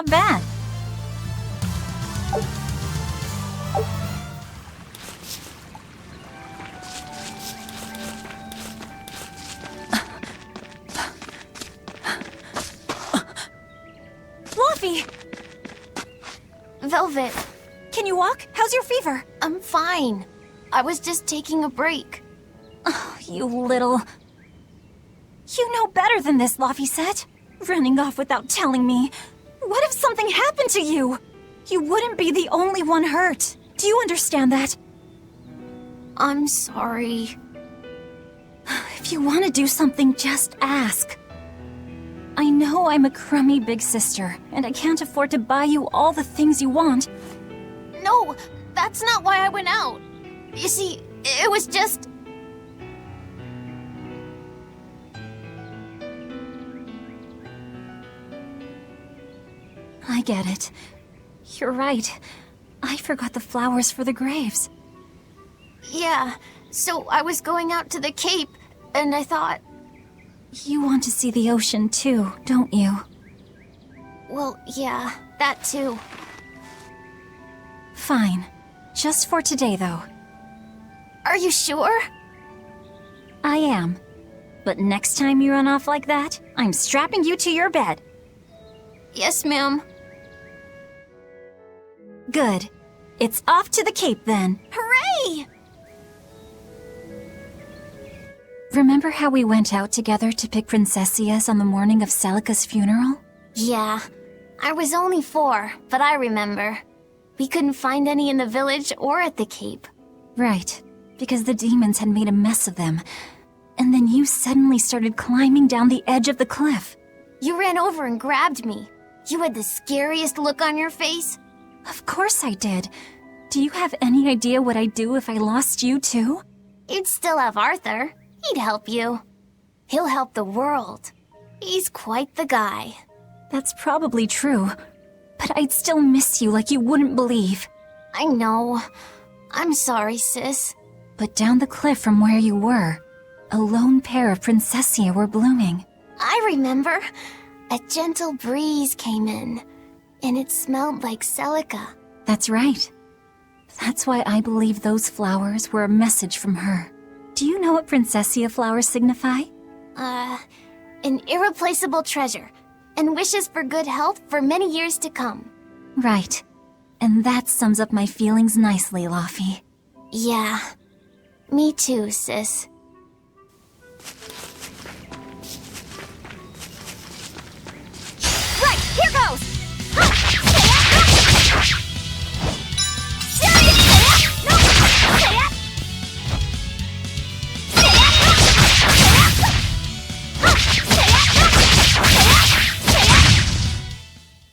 Not bad. Laphie! Velvet, Can you walk? How's your fever? I'm fine. I was just taking a break. Oh, you little... You know better than this, Laphicet. Running off without telling me. What if something happened to you? You wouldn't be the only one hurt. Do you understand that? I'm sorry. If you want to do something, just ask. I know I'm a crummy big sister, and I can't afford to buy you all the things you want. No, that's not why I went out. You see, it was just... I get it. You're right. I forgot the flowers for the graves. Yeah, so I was going out to the Cape, and I thought... You want to see the ocean too, don't you? Well, yeah, that too. Fine. Just for today, though. Are you sure? I am. But next time you run off like that, I'm strapping you to your bed. Yes, ma'am. Good. It's off to the Cape, then. Hooray! Remember how we went out together to pick princessias on the morning of Celica's funeral? Yeah, I was only 4, but I remember. We couldn't find any in the village or at the Cape. Right, because the demons had made a mess of them. And then you suddenly started climbing down the edge of the cliff. You ran over and grabbed me. You had the scariest look on your face. Of course I did. Do you have any idea what I'd do if I lost you too? You'd still have Arthur. He'd help you. He'll help the world. He's quite the guy. That's probably true. But I'd still miss you like you wouldn't believe. I know. I'm sorry, sis. But down the cliff from where you were, a lone pair of princessia were blooming. I remember. A gentle breeze came in, and it smelled like Celica. That's right. That's why I believe those flowers were a message from her. Do you know what princessia flowers signify? An irreplaceable treasure, and wishes for good health for many years to come. Right. And that sums up my feelings nicely, Laphie. Yeah. Me too, sis. Right, here goes!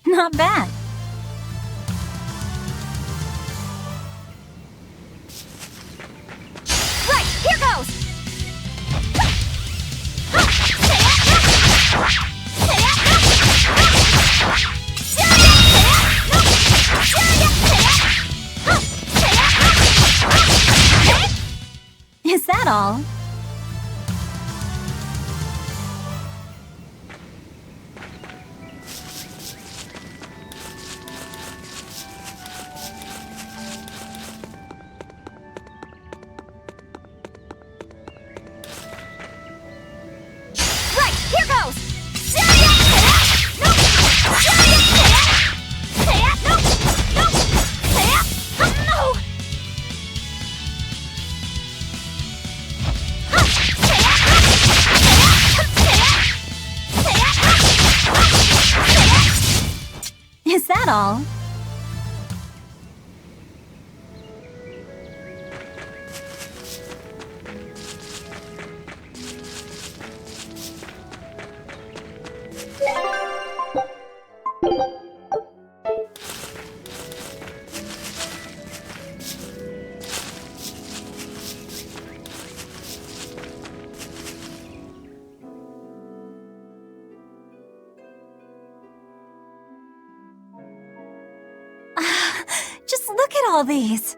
Not bad. Right, here goes! Is that all? Is that all? Just look at all these.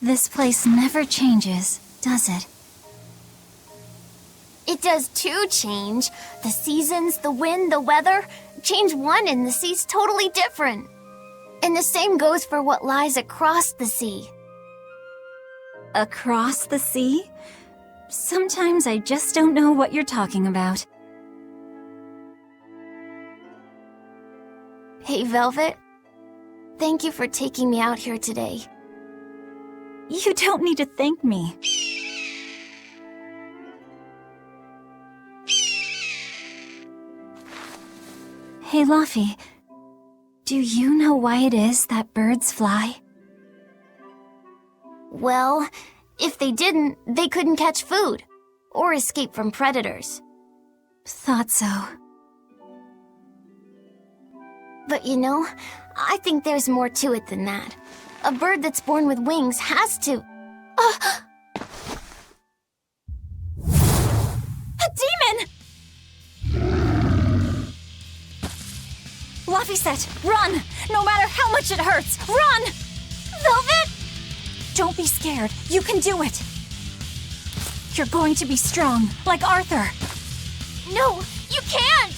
This place never changes. does it? It does too change. The seasons, the wind, the weather. Change one and the sea's totally different. And the same goes for what lies across the sea. Across the sea? Sometimes I just don't know what you're talking about. Hey, Velvet. Thank you for taking me out here today. You don't need to thank me. Hey, Laphi. Do you know why it is that birds fly? Well, if they didn't, they couldn't catch food or escape from predators. Thought so. But you know, I think there's more to it than that. A bird that's born with wings has to... A demon! Laphicet, run! No matter how much it hurts, run! Velvet! Don't be scared. You can do it. You're going to be strong, like Arthur. No, you can't!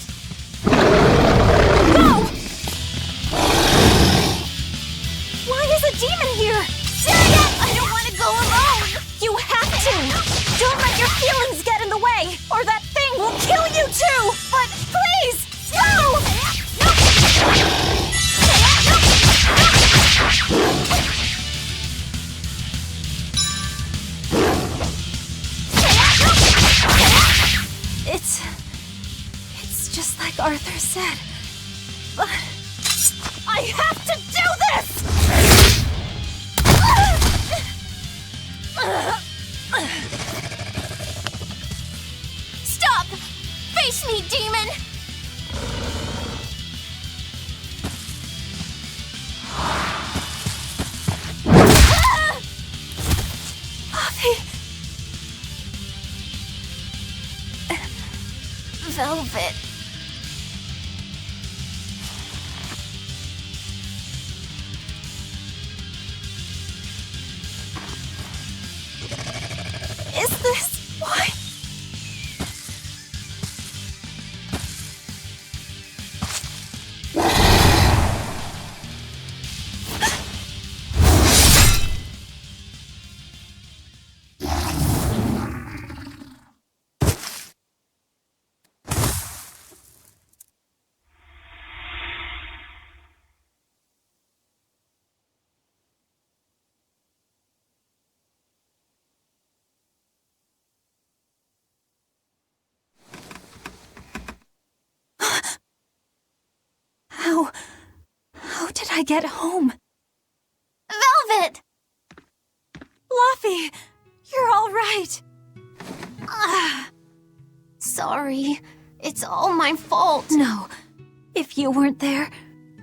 Go! Why is a demon here? Syria, I don't want to go alone! You have to! Don't let your feelings get in the way, or that thing will kill you too! But please, no! It's just like Arthur said. But I have to do this! Stop! Face me, demon! Velvet. Is this why? How did I get home? Velvet! Laphi, you're all right. Sorry. It's all my fault. No, if you weren't there,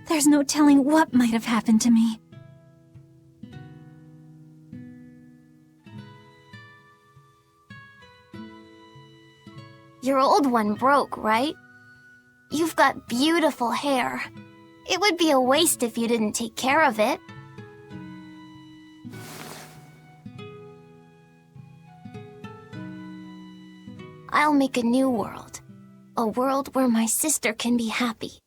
there's no telling what might have happened to me. Your old one broke, right? You've got beautiful hair. It would be a waste if you didn't take care of it. I'll make a new world. A world where my sister can be happy.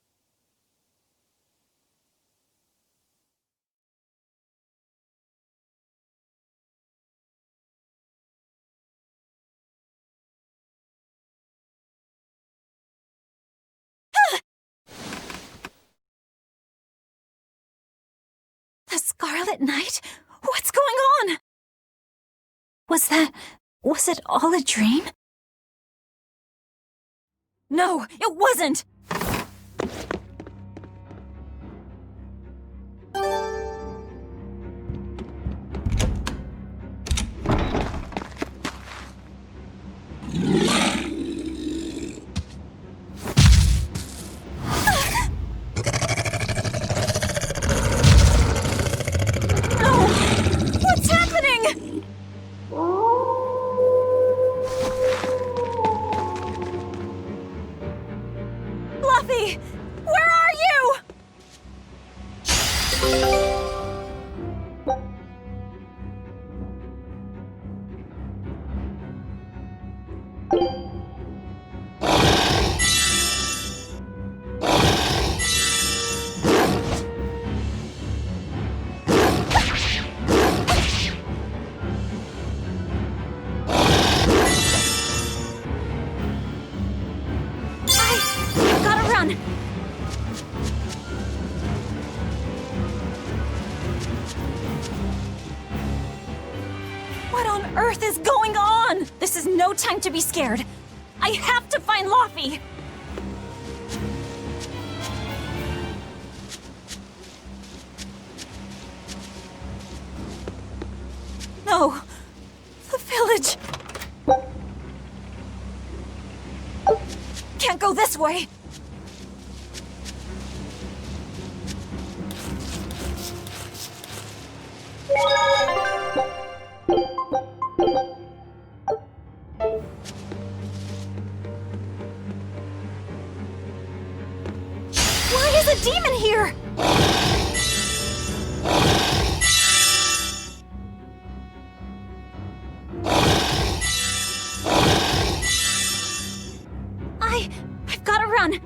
The Scarlet Knight? What's going on? Was it all a dream? No, it wasn't! What's happening? What on earth is going on? This is no time to be scared. I have to find Laphie! No. The village. Can't go this way. Why is a demon here? I've gotta run.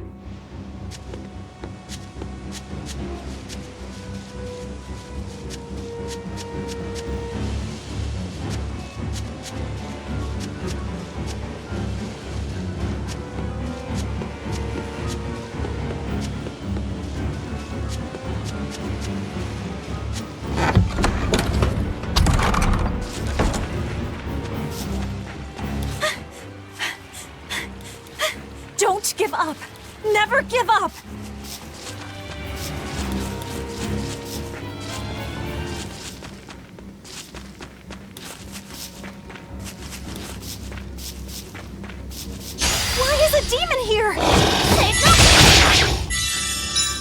Don't give up. Never give up. Why is a demon here?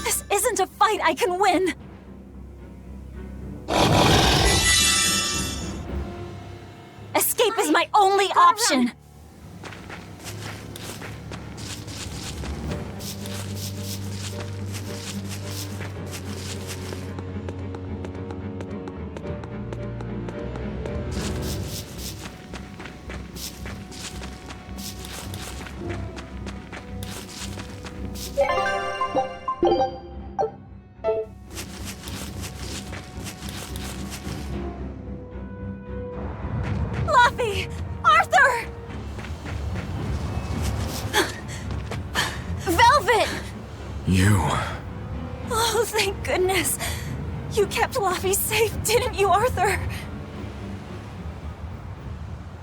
This isn't a fight I can win. Escape is my only option. Laphie! Arthur! Velvet! You. Oh, thank goodness. You kept Laphie safe, didn't you, Arthur?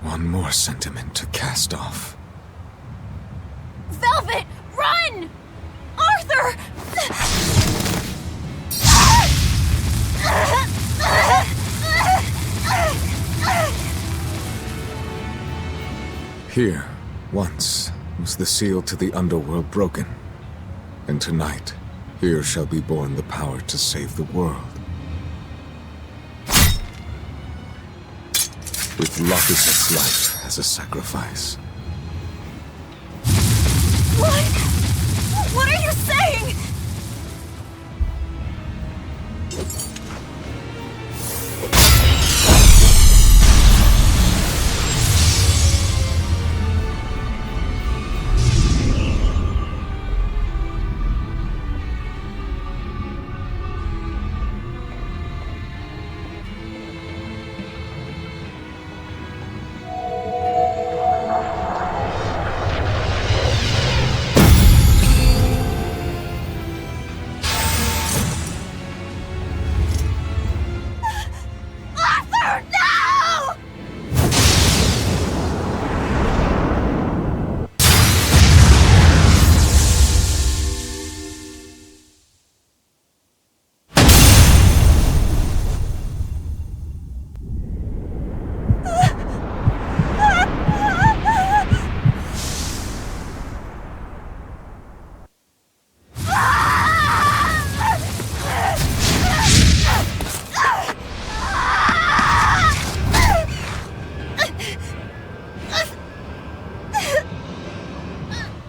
One more sentiment to cast off. Velvet, run! Arthur! Here, once, was the seal to the underworld broken. And tonight, here shall be born the power to save the world. With Laphicet's life as a sacrifice. What? What are you saying?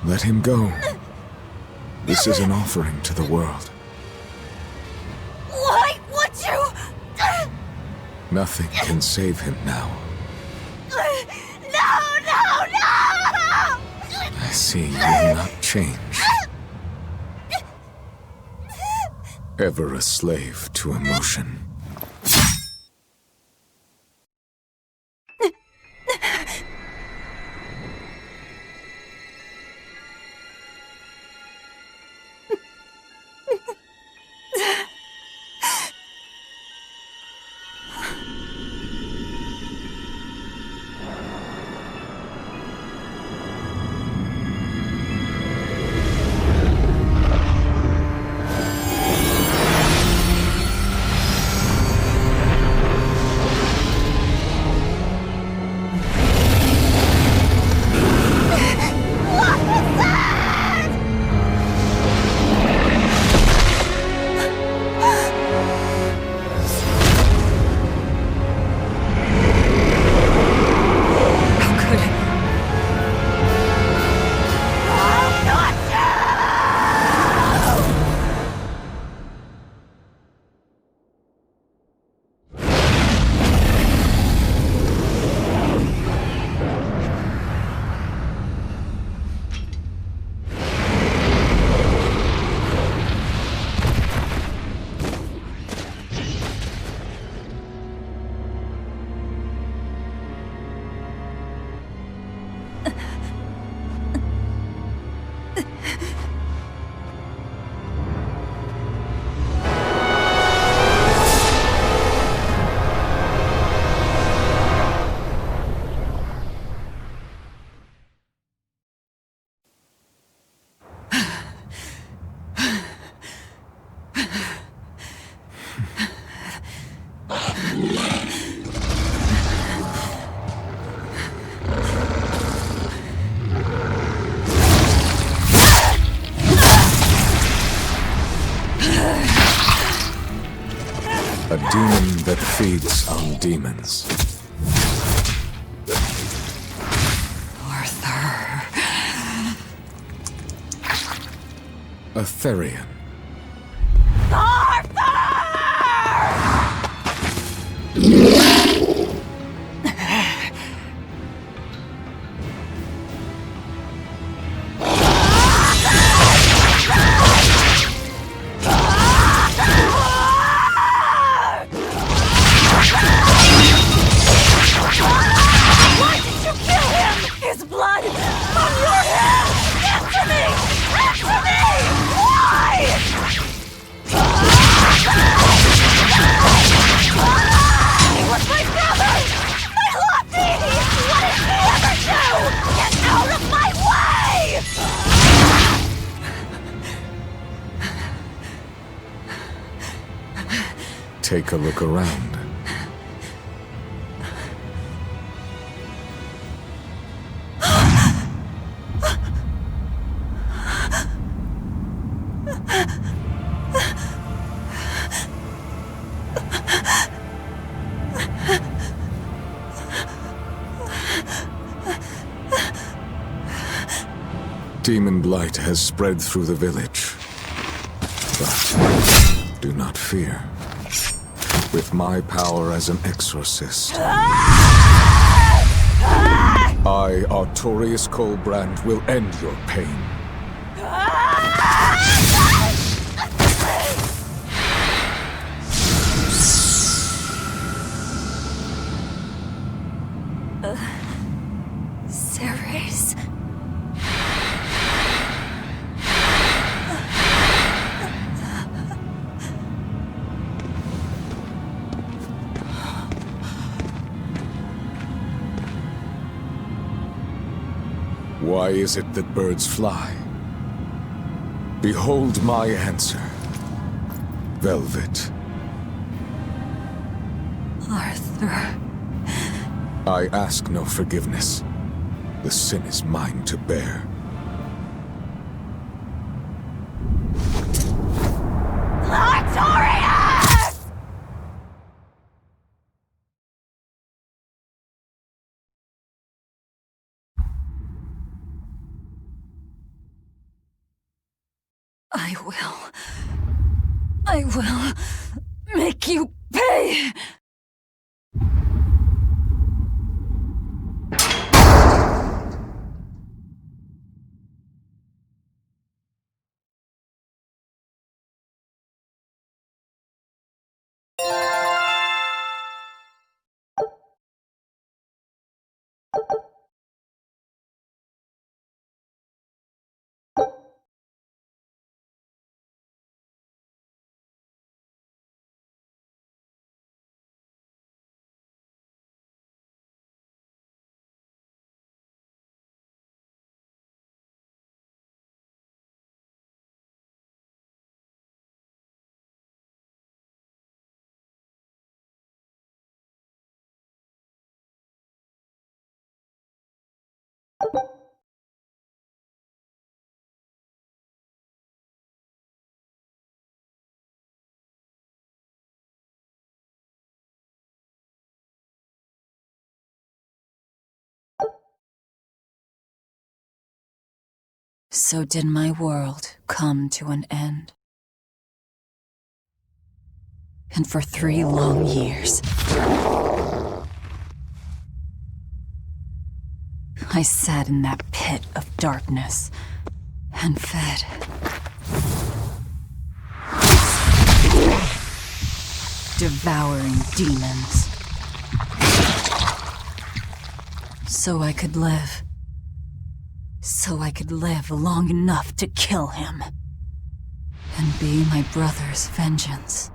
Let him go. This is an offering to the world. Why would you? Nothing can save him now. No! I see you will not change. Ever a slave to emotion. feeds on demons. Arthur. A Therian. Take a look around. Demon blight has spread through the village. But do not fear. With my power as an exorcist, I, Artorius Colbrand, will end your pain. Ceres. Why is it that birds fly? Behold my answer. Velvet. Arthur. I ask no forgiveness. The sin is mine to bear. Artorius! I will make you pay! So did my world come to an end. And for 3 long years, I sat in that pit of darkness and fed. Devouring demons. So I could live. So I could live long enough to kill him. And be my brother's vengeance.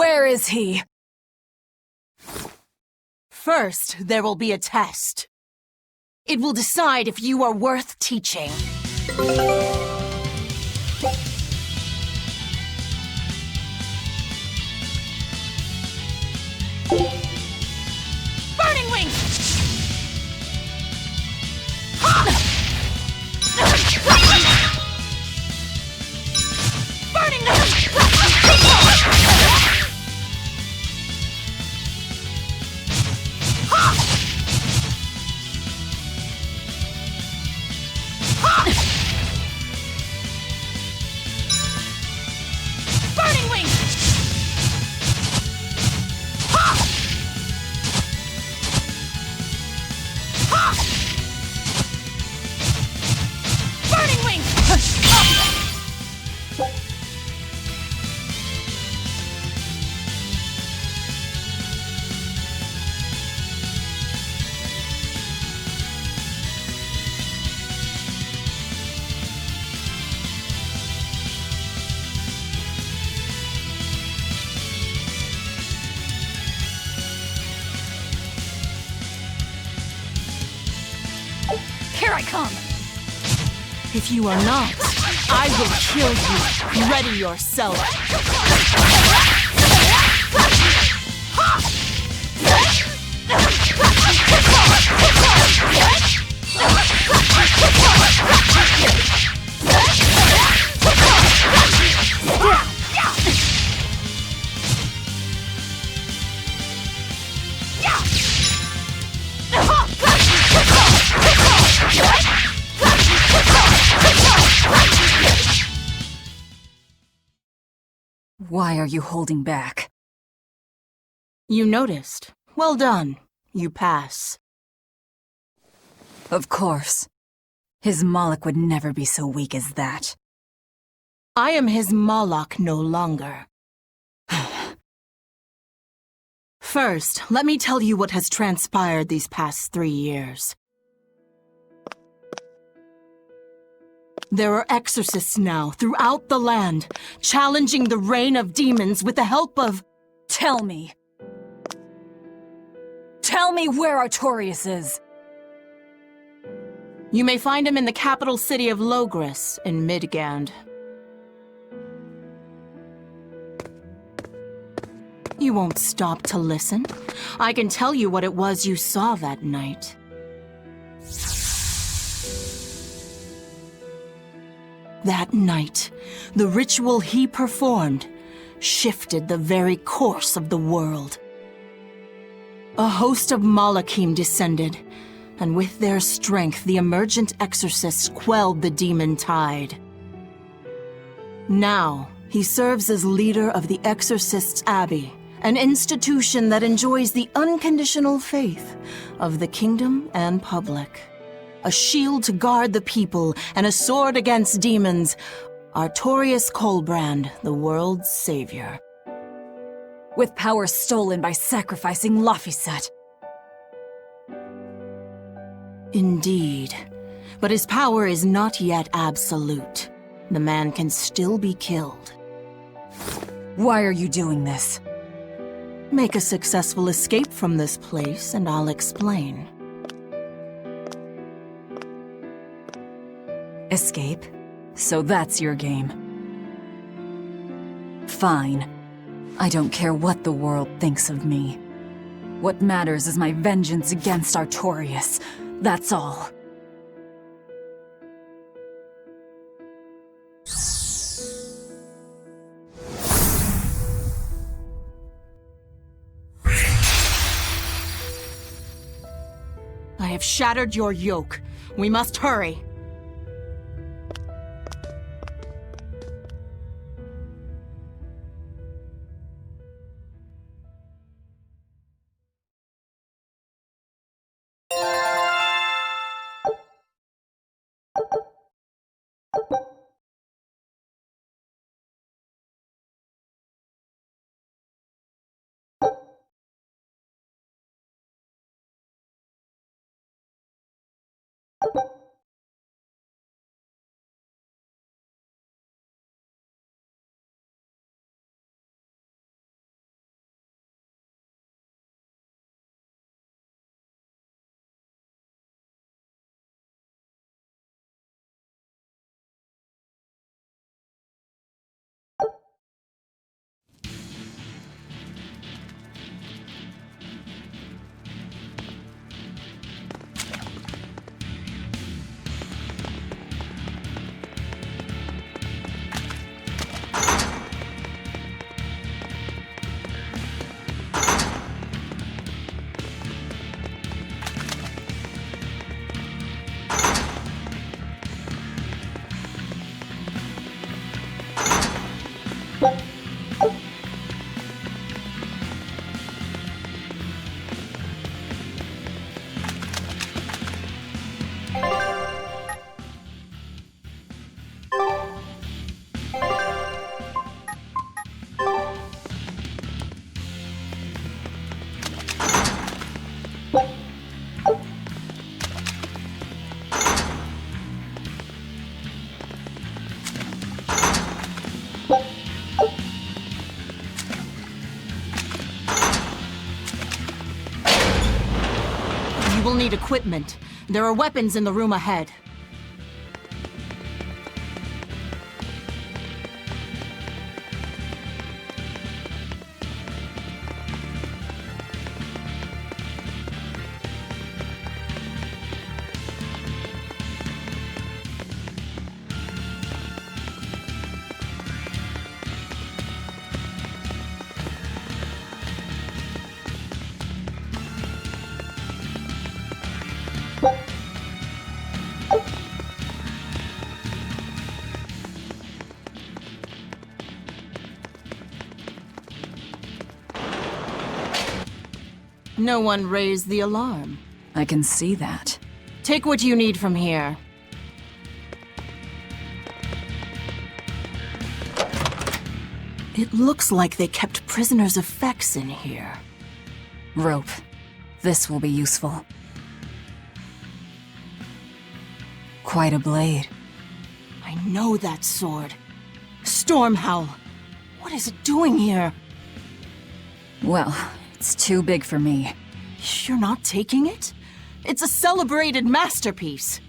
Where is he? First, there will be a test. It will decide if you are worth teaching. Burning Wing! Burning Wing! Burning Wing! Burning Wing! Here I come! If you are not, I will kill you. Ready yourself. Why are you holding back? You noticed. Well done. You pass. Of course. His Moloch would never be so weak as that. I am his Moloch no longer. First, let me tell you what has transpired these past 3 years. There are exorcists now throughout the land, challenging the reign of demons with the help of... Tell me. Tell me where Artorius is. You may find him in the capital city of Logris in Midgand. You won't stop to listen. I can tell you what it was you saw that night. That night, the ritual he performed shifted the very course of the world. A host of Malachim descended, and with their strength, the emergent exorcists quelled the demon tide. Now, he serves as leader of the Exorcists' Abbey, an institution that enjoys the unconditional faith of the kingdom and public. A shield to guard the people and a sword against demons, Artorius Colbrand, the world's savior. With power stolen by sacrificing Laphicet. Indeed. But his power is not yet absolute. The man can still be killed. Why are you doing this? Make a successful escape from this place, and I'll explain. Escape? So that's your game. Fine. I don't care what the world thinks of me. What matters is my vengeance against Artorius. That's all. I have shattered your yoke. We must hurry. You will need equipment. There are weapons in the room ahead. No one raised the alarm. I can see that. Take what you need from here. It looks like they kept prisoners' effects in here. Rope. This will be useful. Quite a blade. I know that sword. Stormhowl. What is it doing here? Well, it's too big for me. You're not taking it? It's a celebrated masterpiece.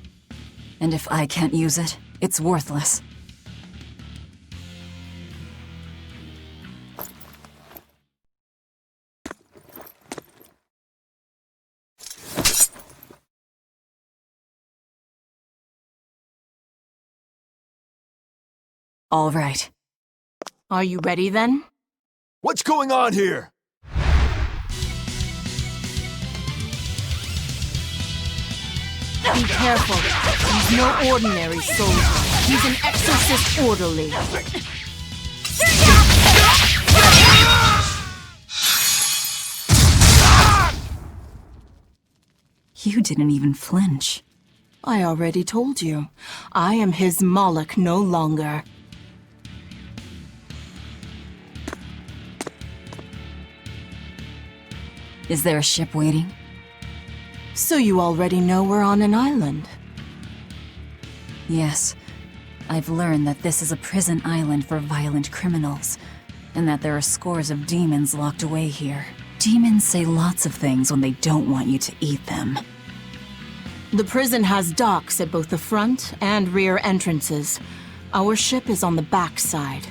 And if I can't use it, it's worthless. All right. Are you ready then? What's going on here? Be careful. He's no ordinary soldier. He's an exorcist orderly. You didn't even flinch. I already told you. I am his Moloch no longer. Is there a ship waiting? So you already know we're on an island. Yes. I've learned that this is a prison island for violent criminals, and that there are scores of demons locked away here. Demons say lots of things when they don't want you to eat them. The prison has docks at both the front and rear entrances. Our ship is on the back side.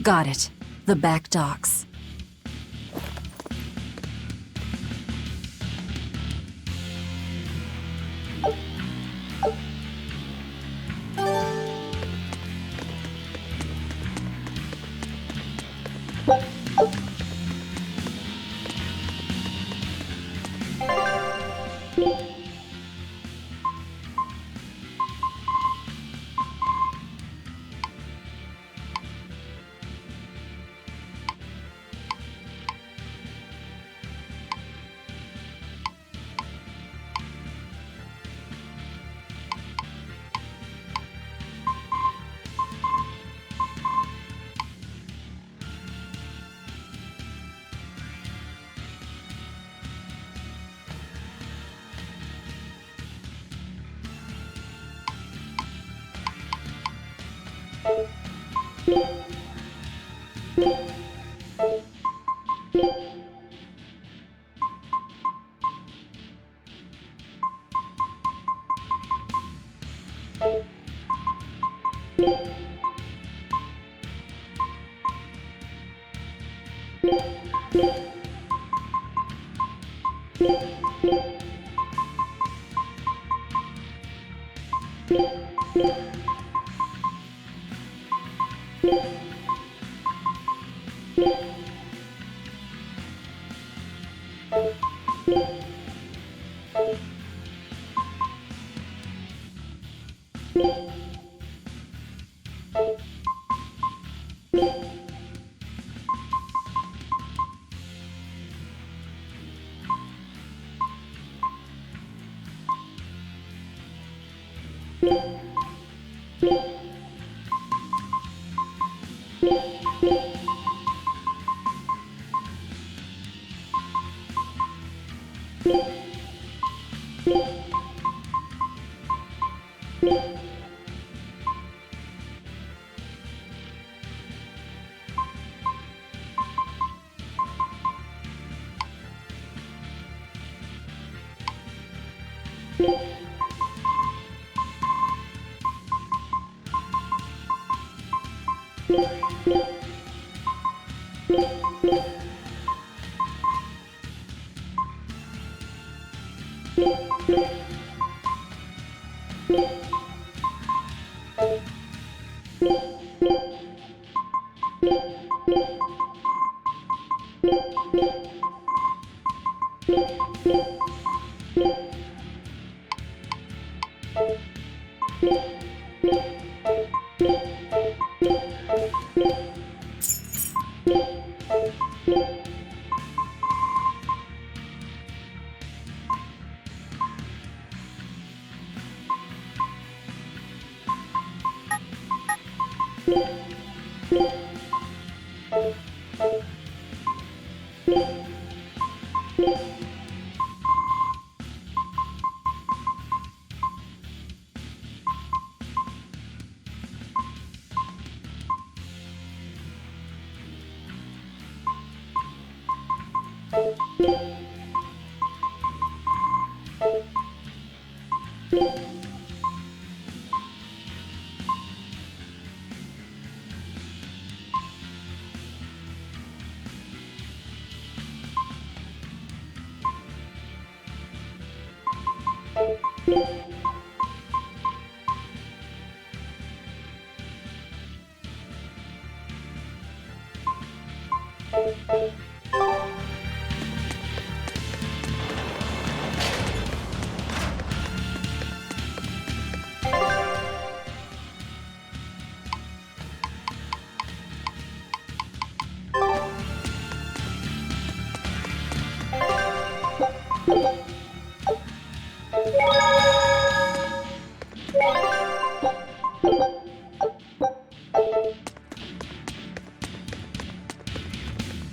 Got it. The back docks.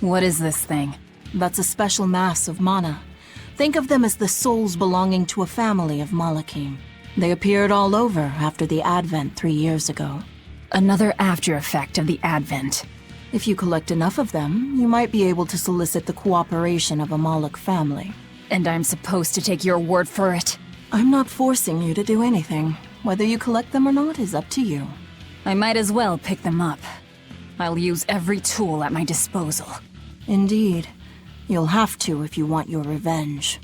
What is this thing? That's a special mass of mana. Think of them as the souls belonging to a family of Malakim. They appeared all over after the Advent 3 years ago. Another after effect of the Advent. If you collect enough of them, you might be able to solicit the cooperation of a Moloch family. And I'm supposed to take your word for it? I'm not forcing you to do anything. Whether you collect them or not is up to you. I might as well pick them up. I'll use every tool at my disposal. Indeed. You'll have to if you want your revenge.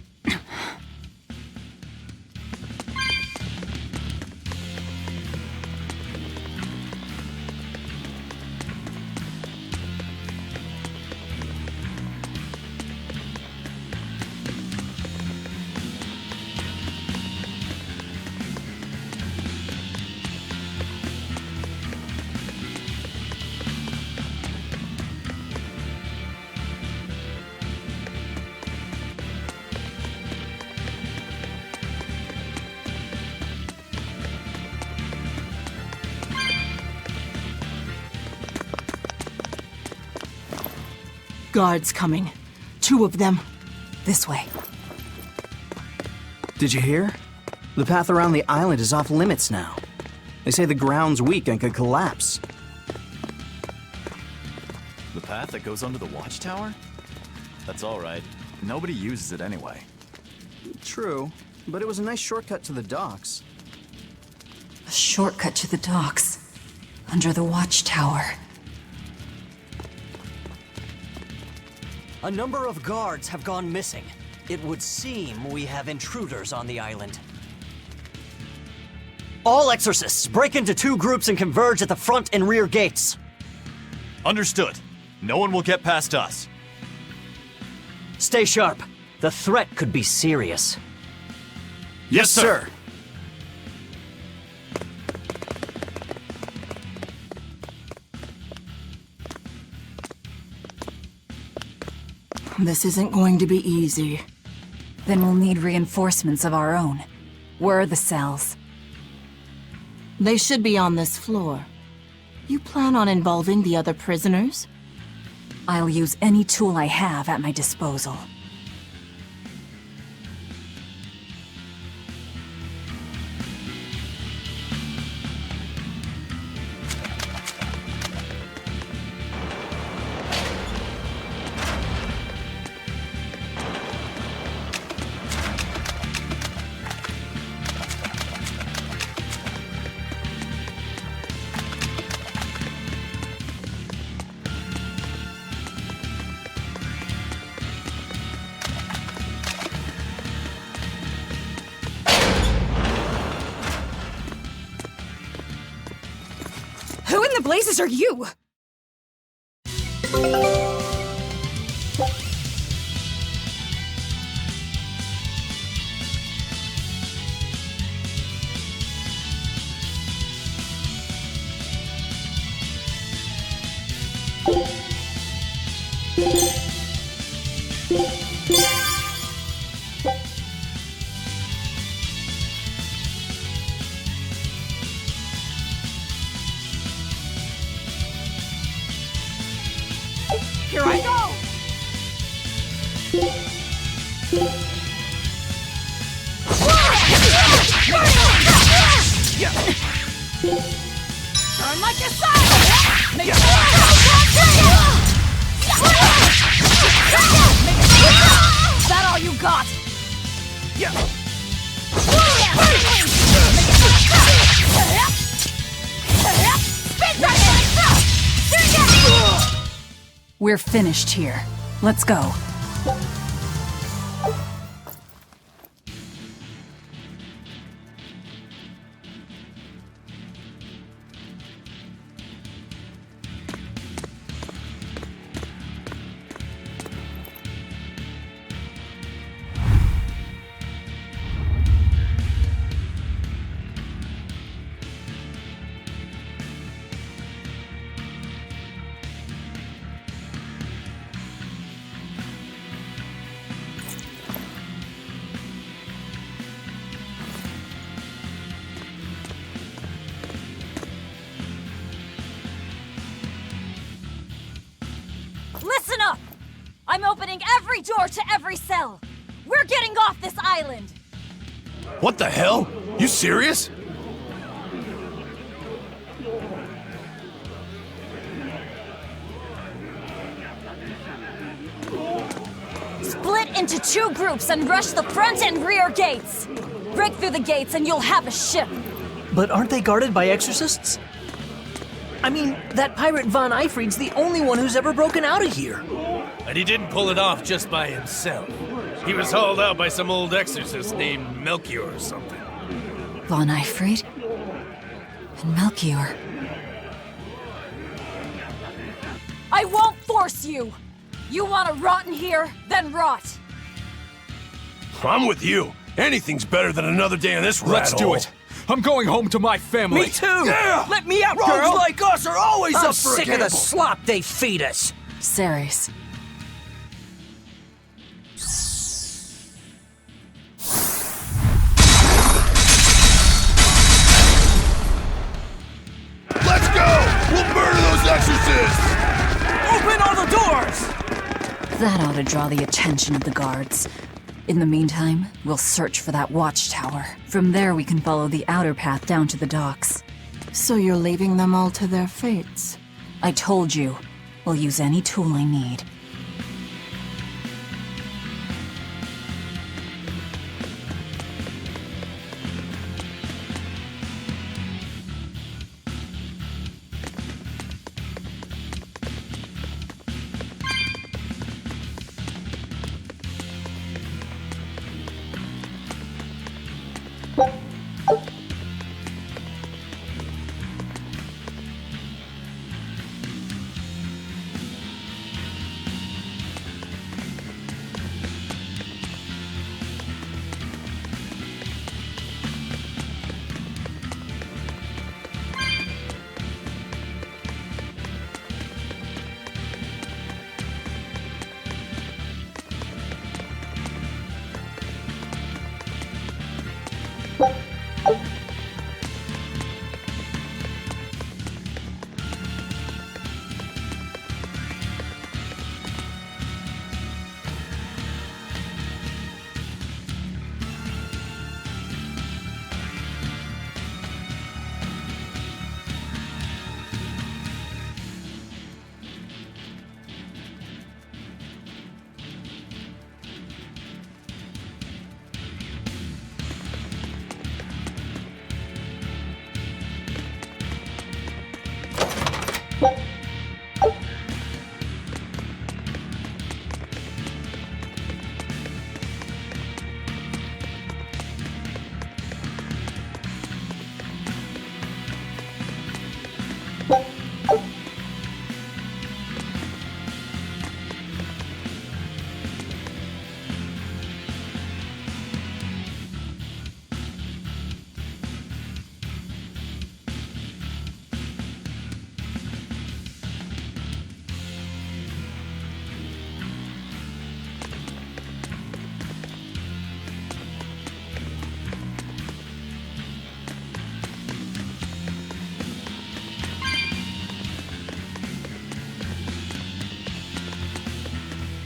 Guards coming. 2 of them. This way. Did you hear? The path around the island is off limits now. They say the ground's weak and could collapse. The path that goes under the watchtower? That's all right. Nobody uses it anyway. True, but it was a nice shortcut to the docks. A shortcut to the docks. Under the watchtower. A number of guards have gone missing. It would seem we have intruders on the island. All exorcists, break into 2 groups and converge at the front and rear gates. Understood. No one will get past us. Stay sharp. The threat could be serious. Yes, sir. This isn't going to be easy. Then we'll need reinforcements of our own. Where are the cells? They should be on this floor. You plan on involving the other prisoners? I'll use any tool I have at my disposal. blazes are you? Here I go! Turn like a side! Make it Is that all you got? We're finished here. Let's go. Listen up! I'm opening every door to every cell! We're getting off this island! What the hell? You serious? Split into 2 groups and rush the front and rear gates! Break through the gates and you'll have a ship! But aren't they guarded by exorcists? I mean, that pirate Von Eyfried's the only one who's ever broken out of here. And he didn't pull it off just by himself. He was hauled out by some old exorcist named Melchior or something. Von Eyfried? And Melchior. I won't force you! You want to rot in here? Then rot! I'm with you. Anything's better than another day in this rat Let's do hole. it. I'm going home to my family. Me too! Yeah! Let me out, Rogues girl! like us are always I'm up for a sick of the gamble. slop they feed us! Ceres. Let's go! We'll murder those exorcists! Open all the doors! That ought to draw the attention of the guards. In the meantime, we'll search for that watchtower. From there, we can follow the outer path down to the docks. So you're leaving them all to their fates? I told you, we'll use any tool I need.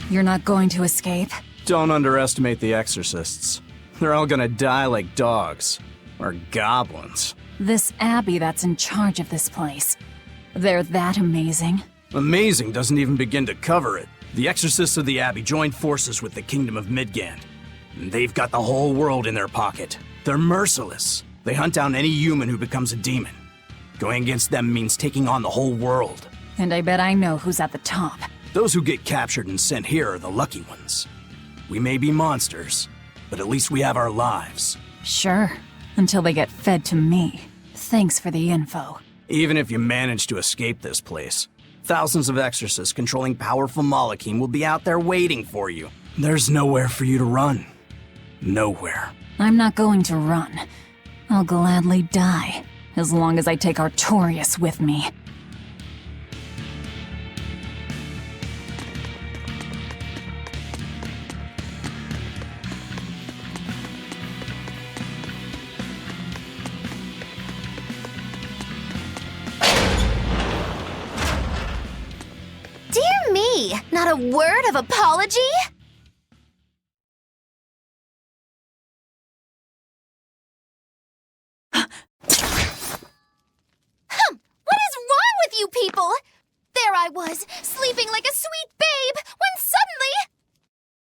You're not going to escape? Don't underestimate the exorcists. They're all gonna die like dogs. Or goblins. This abbey that's in charge of this place. They're that amazing? Amazing doesn't even begin to cover it. The exorcists of the abbey joined forces with the Kingdom of Midgand. And they've got the whole world in their pocket. They're merciless. They hunt down any human who becomes a demon. Going against them means taking on the whole world. And I bet I know who's at the top. Those who get captured and sent here are the lucky ones. We may be monsters, but at least we have our lives. Sure, until they get fed to me. Thanks for the info. Even if you manage to escape this place, thousands of exorcists controlling powerful Malachim will be out there waiting for you. There's nowhere for you to run. Nowhere. I'm not going to run. I'll gladly die, as long as I take Artorius with me. Dear me, not a word of apology? What is wrong with you people? There I was, sleeping like a sweet babe, when suddenly...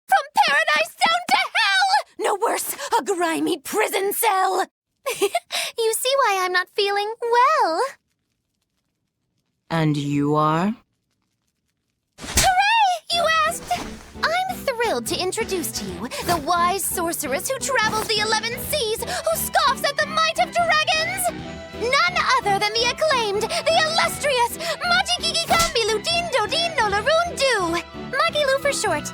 From paradise down to hell! No worse, a grimy prison cell! You see why I'm not feeling well. And you are? Hooray, you asked! I'm thrilled to introduce to you the wise sorceress who travels the 11 seas, who scoffs at the might of dragons! None other than the acclaimed, the illustrious Majikiki Kambilu Dindo Dino Laroon Du! Magilu for short.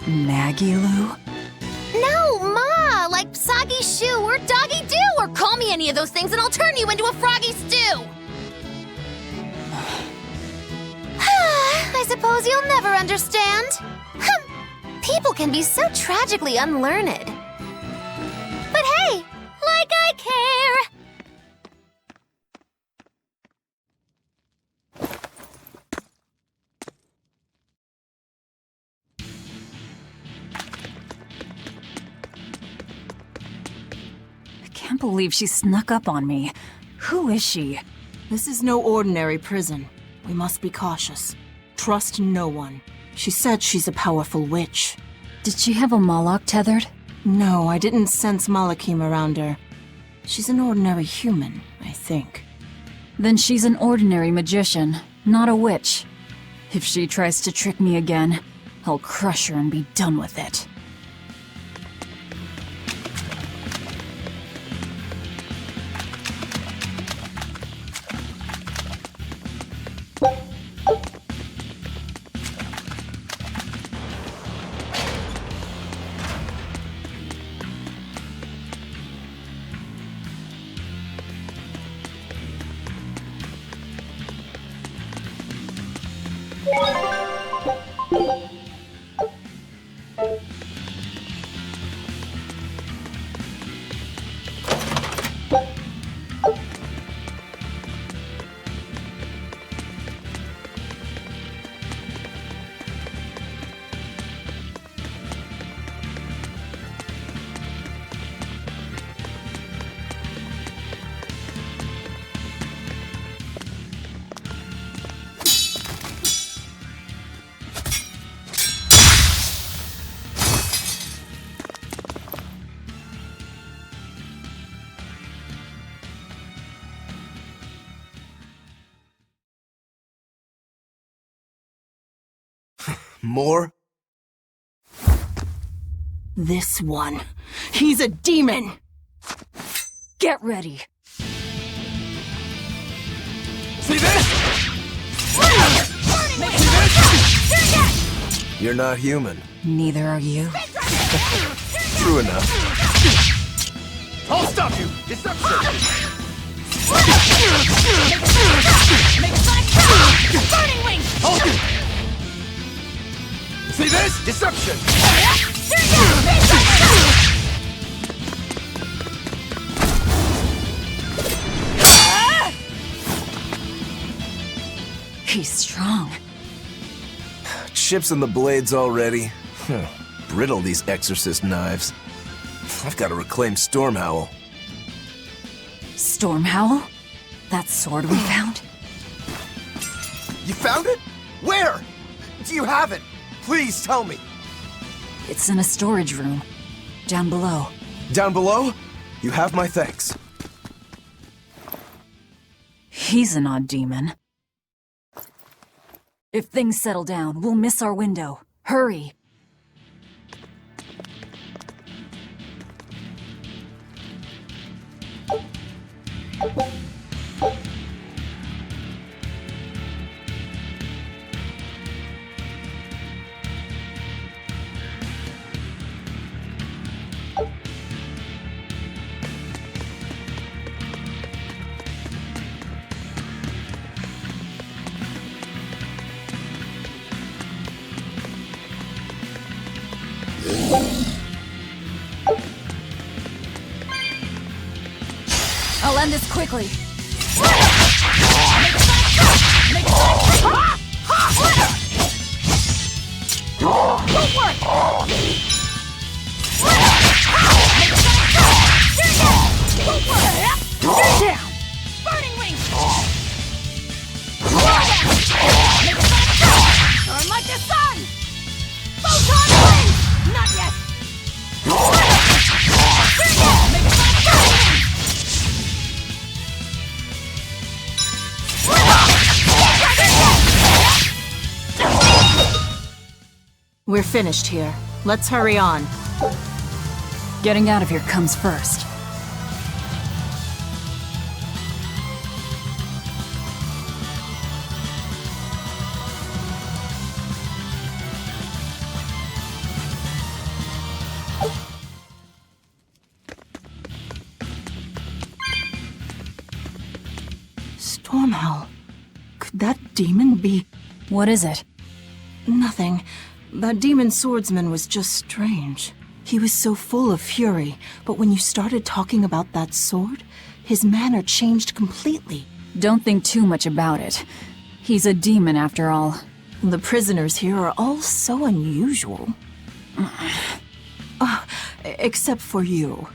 Magilu? No, Ma, like Soggy Shoe or Doggy Doo, or call me any of those things and I'll turn you into a froggy stew! I suppose you'll never understand. People can be so tragically unlearned. But hey, like I care! I can't believe she snuck up on me. Who is she? This is no ordinary prison. We must be cautious. Trust no one. She said she's a powerful witch. Did she have a Moloch tethered? No, I didn't sense Malachim around her. She's an ordinary human, I think. Then she's an ordinary magician, not a witch. If she tries to trick me again, I'll crush her and be done with it. More? This one. He's a demon! Get ready. See this? You're not human. Neither are you. True enough. I'll stop you! Deception! Burning wing! See this? Deception! He's strong. chips in the blades already. Brittle, these exorcist knives. I've got to reclaim Stormhowl. Stormhowl? That sword we found? You found it? Where? Do you have it? Please tell me. It's in a storage room. Down below. Down below? You have my thanks. He's an odd demon. If things settle down, we'll miss our window. Hurry! I'll end this quickly. Burning wing! Burn like the sun! Photon wing! Not yet! We're finished here. Let's hurry on. Getting out of here comes first. Stormhowl. Could that demon be... What is it? Nothing. That demon swordsman was just strange. He was so full of fury, but when you started talking about that sword, his manner changed completely. Don't think too much about it. He's a demon after all. The prisoners here are all so unusual. Except for you.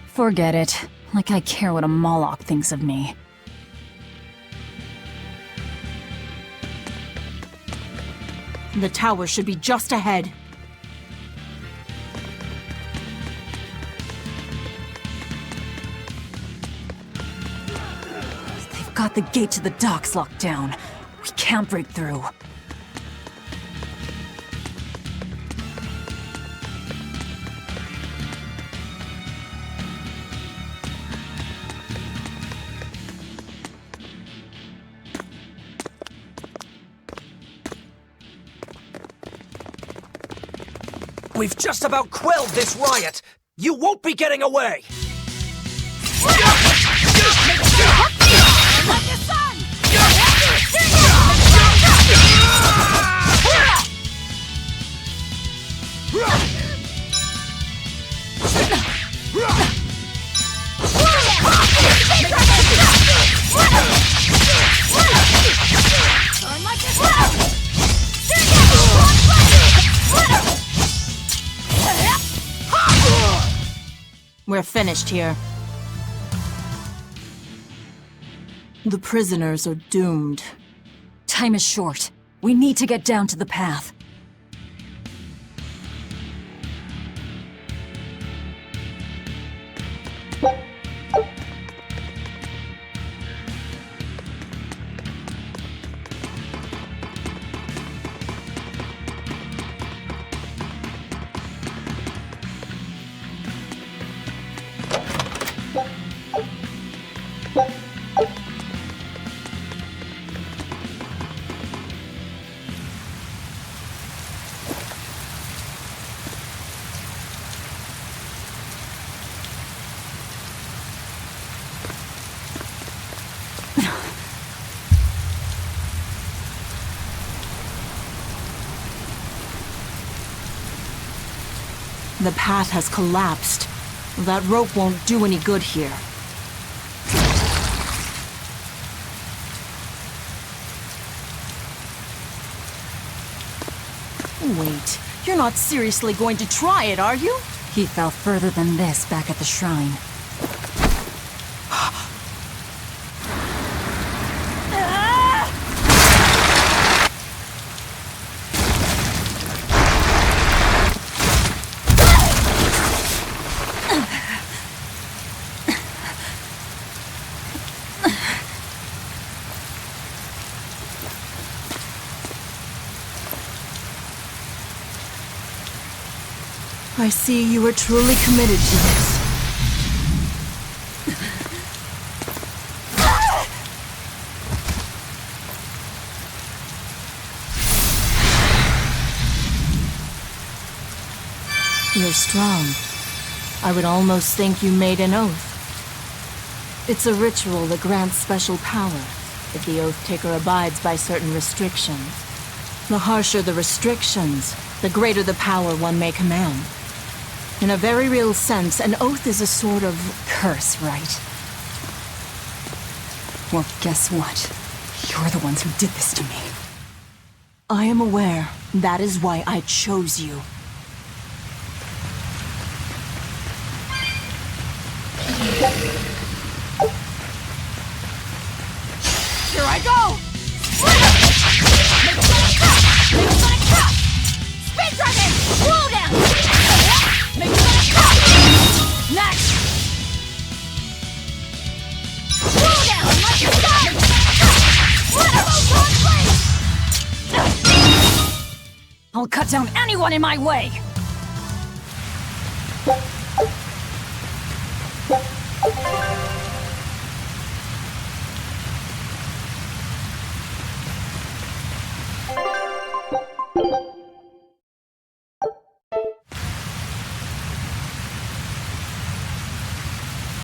Forget it. Like I care what a Moloch thinks of me. The tower should be just ahead. They've got the gate to the docks locked down. We can't break through. We've just about quelled this riot! You won't be getting away! We're finished here. The prisoners are doomed. Time is short. We need to get down to the path. The path has collapsed. That rope won't do any good here. Wait, you're not seriously going to try it, are you? He fell further than this back at the shrine. I see you are truly committed to this. You're strong. I would almost think you made an oath. It's a ritual that grants special power if the oath taker abides by certain restrictions. The harsher the restrictions, the greater the power one may command. In a very real sense, an oath is a sort of Curse, right? Well, guess what? You're the ones who did this to me. I am aware. That is why I chose you. Here I go! Make a sonic cut! Make a sonic cut! Speed dragon! Slow down! Make a sonic cut! Next! Slow down! Like your son! Let her move on, please! I'll cut down anyone in my way!